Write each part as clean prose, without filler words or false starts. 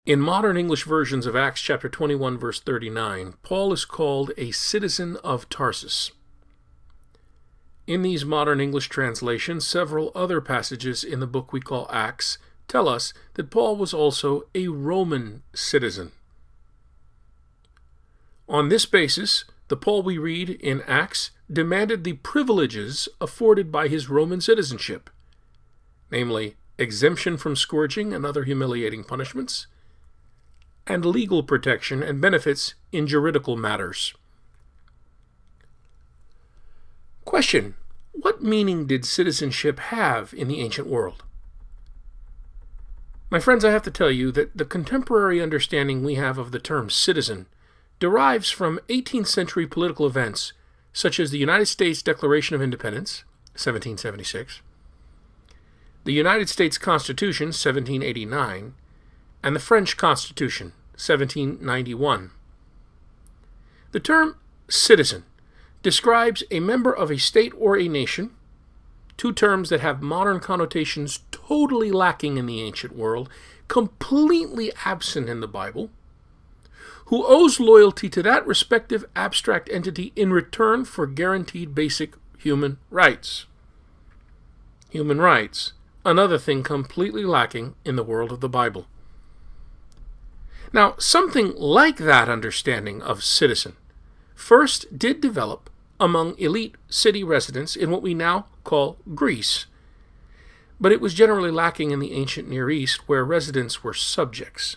In modern English versions of Acts chapter 21, verse 39, Paul is called a citizen of Tarsus. In these modern English translations, several other passages in the book we call Acts tell us that Paul was also a Roman citizen. On this basis, the Paul we read in Acts demanded the privileges afforded by his Roman citizenship, namely exemption from scourging and other humiliating punishments, and legal protection and benefits in juridical matters. Question: what meaning did citizenship have in the ancient world? My friends, I have to tell you that the contemporary understanding we have of the term citizen derives from 18th century political events such as the United States Declaration of Independence, 1776, the United States Constitution, 1789, and the French Constitution, 1791. The term citizen describes a member of a state or a nation, two terms that have modern connotations totally lacking in the ancient world, completely absent in the Bible, who owes loyalty to that respective abstract entity in return for guaranteed basic human rights. Human rights, another thing completely lacking in the world of the Bible. Now, something like that understanding of citizen first did develop among elite city residents in what we now call Greece, but it was generally lacking in the ancient Near East, where residents were subjects.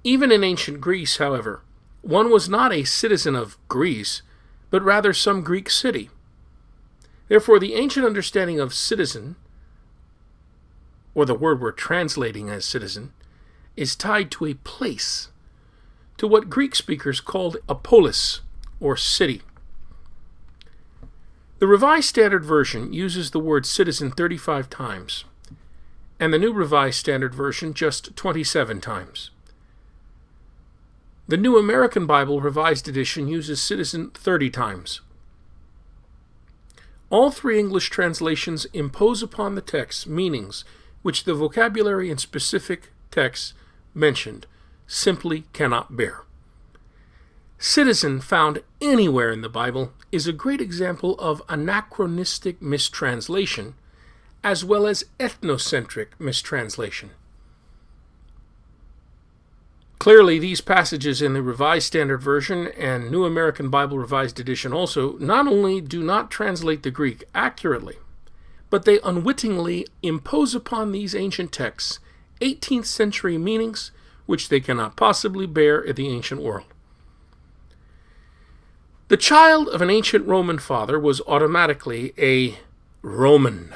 Even in ancient Greece, however, one was not a citizen of Greece, but rather some Greek city. Therefore, the ancient understanding of citizen, or the word we're translating as citizen, is tied to a place, to what Greek speakers called a polis, or city. The Revised Standard Version uses the word citizen 35 times, and the New Revised Standard Version just 27 times. The New American Bible Revised Edition uses citizen 30 times. All three English translations impose upon the text meanings which the vocabulary and specific texts mentioned simply cannot bear. Citizen found anywhere in the Bible is a great example of anachronistic mistranslation as well as ethnocentric mistranslation. Clearly, these passages in the Revised Standard Version and New American Bible Revised Edition also not only do not translate the Greek accurately, but they unwittingly impose upon these ancient texts 18th century meanings which they cannot possibly bear in the ancient world. The child of an ancient Roman father was automatically a Roman.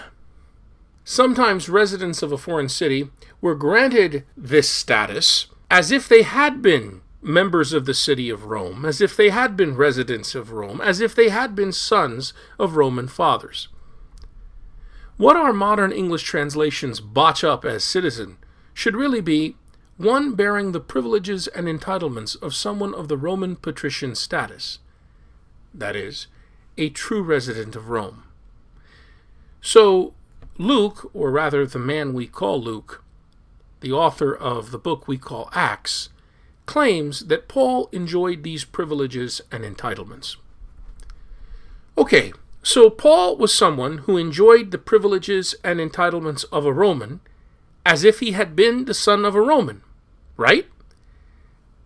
Sometimes residents of a foreign city were granted this status as if they had been members of the city of Rome, as if they had been residents of Rome, as if they had been sons of Roman fathers. What our modern English translations botch up as citizen should really be one bearing the privileges and entitlements of someone of the Roman patrician status, that is, a true resident of Rome. So Luke, or rather the man we call Luke, the author of the book we call Acts, claims that Paul enjoyed these privileges and entitlements. Okay, so Paul was someone who enjoyed the privileges and entitlements of a Roman as if he had been the son of a Roman, right?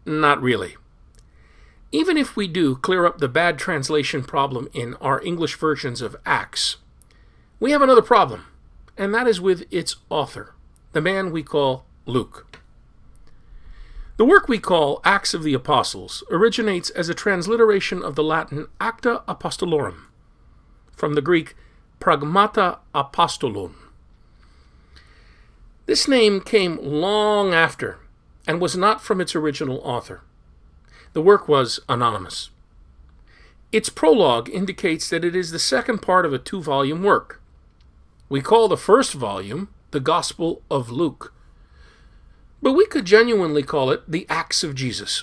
Not really. Even if we do clear up the bad translation problem in our English versions of Acts, we have another problem, and that is with its author, the man we call Luke. The work we call Acts of the Apostles originates as a transliteration of the Latin Acta Apostolorum, from the Greek Pragmata Apostolon. This name came long after and was not from its original author. The work was anonymous. Its prologue indicates that it is the second part of a 2-volume work. We call the first volume the Gospel of Luke, but we could genuinely call it the Acts of Jesus.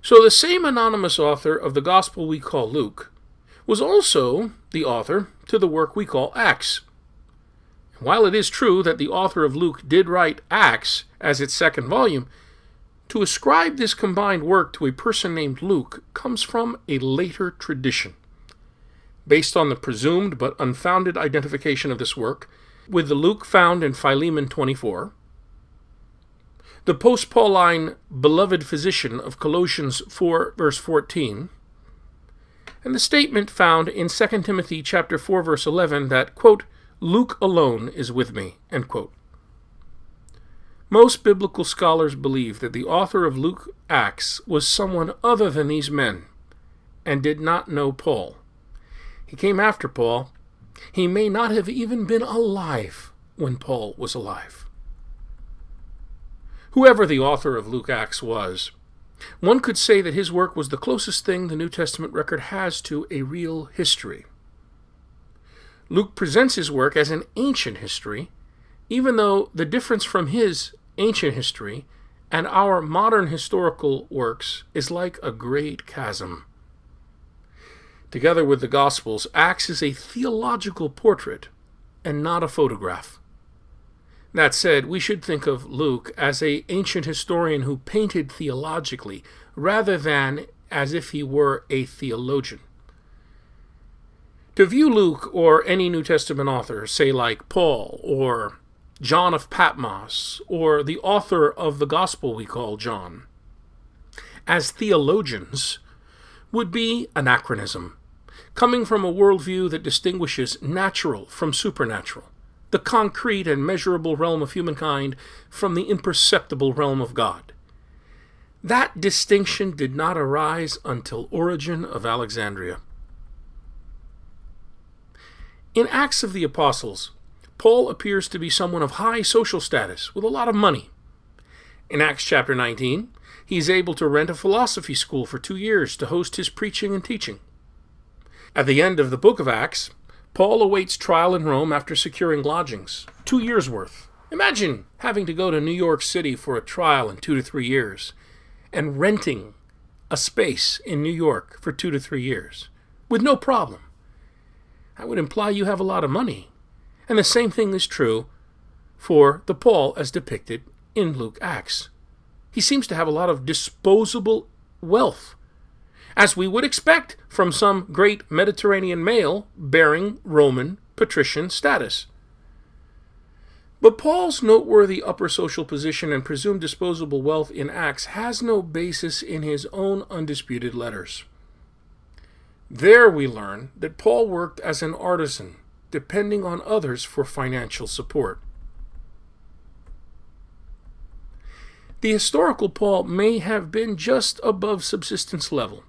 So the same anonymous author of the Gospel we call Luke was also the author to the work we call Acts. While it is true that the author of Luke did write Acts as its second volume, to ascribe this combined work to a person named Luke comes from a later tradition, based on the presumed but unfounded identification of this work with the Luke found in Philemon 24, the post-Pauline beloved physician of Colossians 4, verse 14, and the statement found in 2 Timothy chapter 4, verse 11 that, quote, Luke alone is with me, end quote. Most biblical scholars believe that the author of Luke Acts was someone other than these men and did not know Paul. He came after Paul. He may not have even been alive when Paul was alive. Whoever the author of Luke Acts was, one could say that his work was the closest thing the New Testament record has to a real history. Luke presents his work as an ancient history, even though the difference from his ancient history and our modern historical works is like a great chasm. Together with the Gospels, Acts is a theological portrait and not a photograph. That said, we should think of Luke as an ancient historian who painted theologically, rather than as if he were a theologian. To view Luke or any New Testament author, say like Paul or John of Patmos, or the author of the Gospel we call John, as theologians, would be anachronism, coming from a worldview that distinguishes natural from supernatural, the concrete and measurable realm of humankind from the imperceptible realm of God. That distinction did not arise until Origen of Alexandria. In Acts of the Apostles, Paul appears to be someone of high social status with a lot of money. In Acts chapter 19, he is able to rent a philosophy school for 2 years to host his preaching and teaching. At the end of the book of Acts, Paul awaits trial in Rome after securing lodgings, 2 years' worth. Imagine having to go to New York City for a trial in 2 to 3 years, and renting a space in New York for 2 to 3 years, with no problem. That would imply you have a lot of money. And the same thing is true for the Paul as depicted in Luke Acts. He seems to have a lot of disposable wealth, as we would expect from some great Mediterranean male bearing Roman patrician status. But Paul's noteworthy upper social position and presumed disposable wealth in Acts has no basis in his own undisputed letters. There we learn that Paul worked as an artisan, depending on others for financial support. The historical Paul may have been just above subsistence level.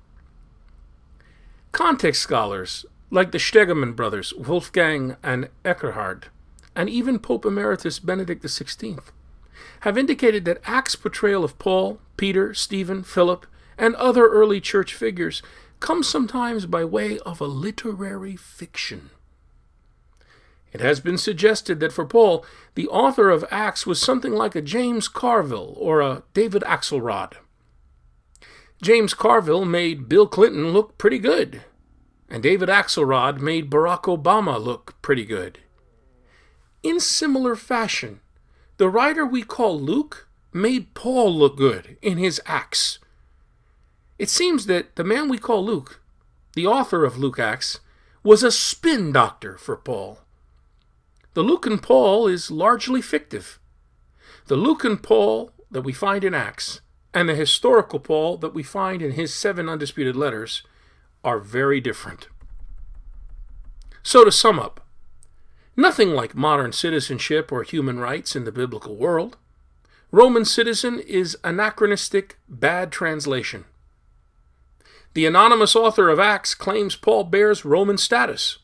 Context scholars, like the Stegemann brothers, Wolfgang and Eckhard, and even Pope Emeritus Benedict XVI, have indicated that Acts' portrayal of Paul, Peter, Stephen, Philip, and other early church figures comes sometimes by way of a literary fiction. It has been suggested that for Paul, the author of Acts was something like a James Carville or a David Axelrod. James Carville made Bill Clinton look pretty good, and David Axelrod made Barack Obama look pretty good. In similar fashion, the writer we call Luke made Paul look good in his Acts. It seems that the man we call Luke, the author of Luke Acts, was a spin doctor for Paul. The Lucan Paul is largely fictive. The Lucan Paul that we find in Acts and the historical Paul that we find in his 7 undisputed letters are very different. So to sum up, nothing like modern citizenship or human rights in the biblical world. Roman citizen is anachronistic, bad translation. The anonymous author of Acts claims Paul bears Roman status.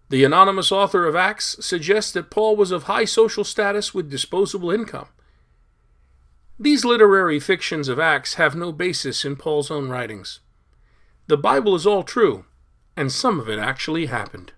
The anonymous author of Acts suggests that Paul was of high social status with disposable income. These literary fictions of Acts have no basis in Paul's own writings. The Bible is all true, and some of it actually happened.